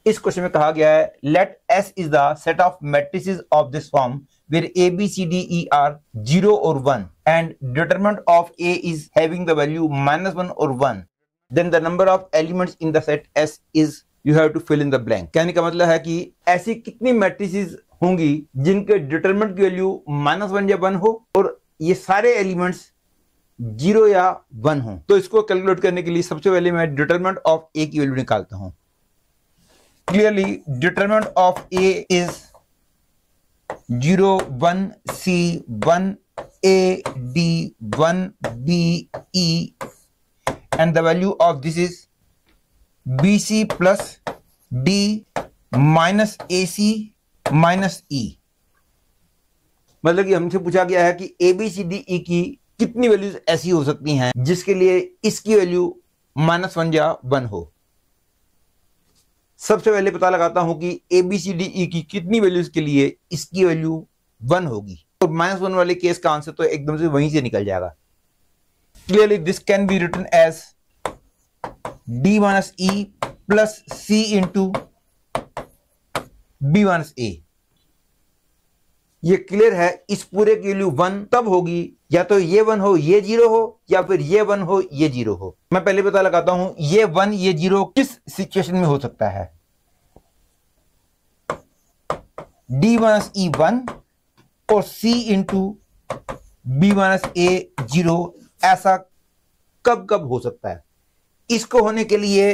इस क्वेश्चन में कहा गया है let S is the set of matrices of this form where A, B, C, D, E are 0 or 1 and determinant of A is having the value -1 or 1, then the number of elements in the set S is you have to fill in the blank। कहने का मतलब है कि ऐसी कितनी matrices होंगी जिनके determinant की वैल्यू -1 या 1 हो और ये सारे एलिमेंट्स 0 या 1 हो। तो इसको कैलकुलेट करने के लिए सबसे पहले मैं डिटरमिनेंट ऑफ A की वैल्यू निकालता हूं। Clearly determinant of A is 0, 1, C, 1, A, D, 1, B, E, and the value of this is BC plus D minus AC minus E। मतलब कि हमसे पूछा गया है कि ABCDE की कितनी वैल्यूज ऐसी हो सकती हैं जिसके लिए इसकी वैल्यू -1 या 1 हो। सबसे पहले पता लगाता हूं कि ABCDE की कितनी वैल्यूज के लिए इसकी वैल्यू 1 होगी, और -1 वाले केस का आंसर तो एकदम से वहीं से निकल जाएगा। Clearly this can be written as D minus E plus C into B minus A। ये क्लियर है, इस पूरे की वैल्यू 1 तब होगी या तो ये 1 हो ये 0 हो, या फिर ये 1 हो ये 0 हो। मैं पहले पता लगाता हूं ये 1 ये 0 किस सिचुएशन में हो सकता है। D minus E 1 और C into B minus A 0, ऐसा कब कब हो सकता है। इसको होने के लिए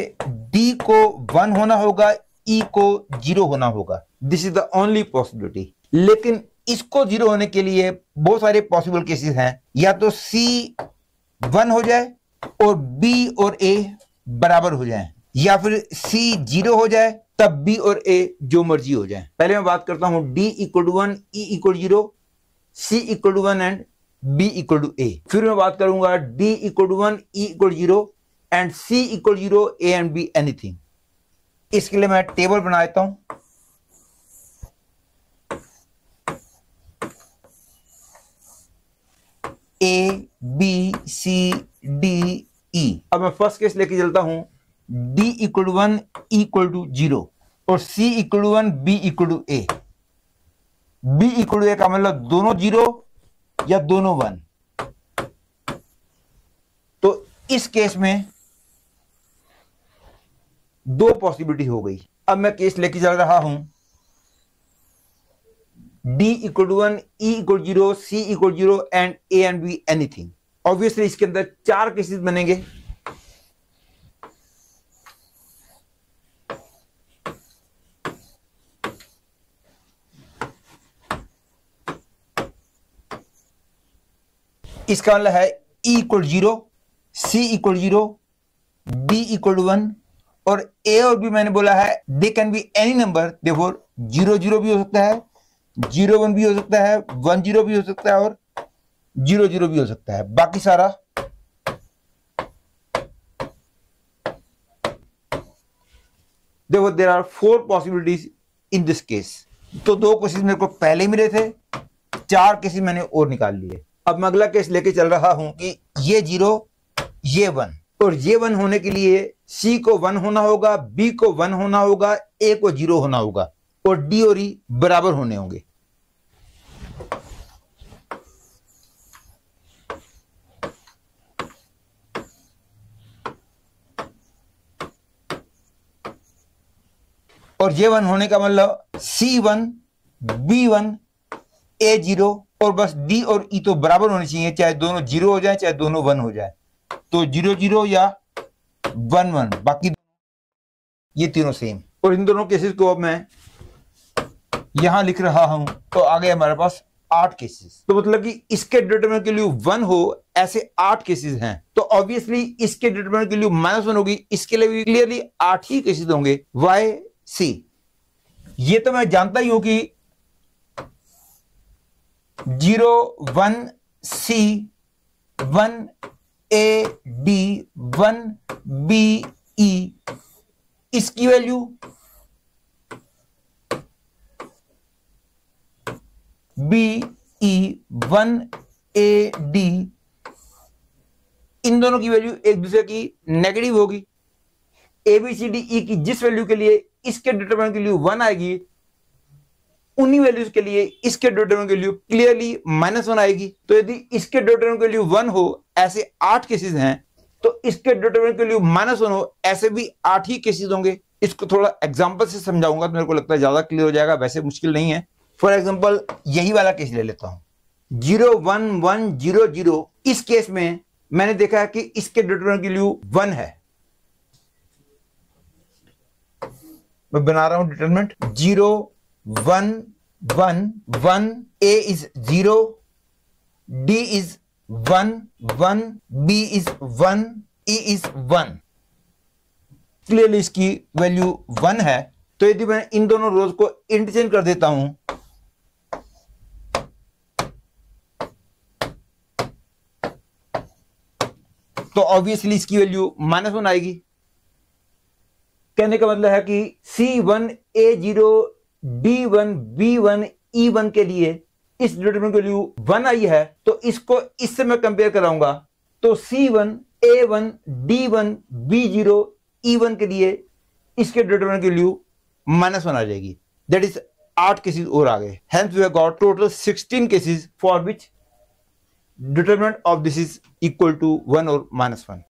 D को 1 होना होगा, E को 0 होना होगा। This is the only possibility. लेकिन इसको 0 होने के लिए बहुत सारे पॉसिबल केसेस हैं, या तो C 1 हो जाए और B और A बराबर हो जाए, या फिर C 0 हो जाए तब B और A जो मर्जी हो जाए। पहले मैं बात करता हूं D = 1, E = 0, C = 1 and B = A। फिर मैं बात करूंगा D = 1, E = 0 and C = 0, A and B anything. इसके लिए मैं टेबल बना देता हूं। A, B, C, D, E। अब मैं फर्स्ट केस लेके चलता हूं D = 1, E = 0 और C = 1, B = A। B = A का मतलब दोनों 0 या दोनों 1। तो इस केस में दो पॉसिबिलिटी हो गई। अब मैं केस लेके चल रहा हूं D = 1, E = 0, C = 0 and A and B anything. Obviously इसके अंदर 4 केसेस बनेंगे। इसका मतलब है E = 0, C = 0, B = 1 और A और B मैंने बोला है they can be any number, therefore 0 0 भी हो सकता है, 0 1 भी हो सकता है, 1 0 भी हो सकता है और 0 0 भी हो सकता है। बाकी सारा देखो, there are 4 possibilities in this case. तो 2 केसेस मेरे को पहले मिले थे, 4 केसेस मैंने और निकाल लिए। अब मैं अगला केस लेके चल रहा हूं कि ये 0 ये 1, और ये 1 होने के लिए C को 1 होना होगा, B को 1 होना होगा, A को 0 होना होगा और D और E बराबर होने होंगे। और ये 1 होने का मतलब C1 B1 A0 और बस D और E तो बराबर होने चाहिए, चाहे दोनों 0 हो जाए चाहे दोनों 1 हो जाए। तो 0 0 या 1 1, बाकी ये तीनों सेम। और इन दोनों केसेस को अब मैं यहां लिख रहा हूं, तो आगे हमारे पास 8 केसेस। तो मतलब कि इसके डिटरमिनेंट के लिए 1 हो, ऐसे 8 केसेस हैं। तो ऑब्वियसली इसके डिटरमिनेंट के लिए -1 होगी, इसके लिए भी क्लियरली 8 ही केसेस होंगे। वाई सी, ये तो मैं जानता ही हूं कि 0 1 C 1 A D 1 B E, इसकी value B E 1 A D, इन दोनों की वैल्यू एक दूसरे की नेगेटिव होगी। ABCDE की जिस वैल्यू के लिए इसके डिटरमिनेंट की वैल्यू 1 आएगी, उन्हीं वैल्यूज के लिए इसके डिटरमिनेंट की वैल्यू क्लियरली -1 आएगी। तो यदि इसके डिटरमिनेंट की वैल्यू 1 हो, ऐसे 8 केसेस हैं, तो इसके डिटरमिनेंट की वैल्यू -1 हो, ऐसे भी 8 ही केसेस होंगे। इसको थोड़ा एग्जांपल से समझाऊंगा तो मेरे को लगता है ज्यादा क्लियर हो जाएगा, वैसे मुश्किल नहीं है। फॉर एग्जांपल यही वाला केस ले लेता हूं 0 1 1 0 0। इस केस में मैंने देखा है कि इसके डिटरमिनेंट की वैल्यू 1 है। मैं बना रहा हूं determinant 0 1 1 1, a is 0, d is 1 1, b is 1, e is 1। Clearly इसकी वैल्यू 1 है। तो यदि मैं इन दोनों रोज को इंटरचेंज कर देता हूं तो ऑब्वियसली इसकी वैल्यू -1 आएगी। कहने का मतलब है कि C1 A0 D1 B1 E1 के लिए इस डिटरमिनेंट की वैल्यू 1 आई है, तो इसको इससे मैं कंपेयर कराऊंगा तो C1 A1 D1 B0 E1 के लिए इसके डिटरमिनेंट की वैल्यू -1 आ जाएगी। दैट इज 8 केसेस और आ गए। Hence we have got total 16 cases for which determinant of this is equal to 1 और -1।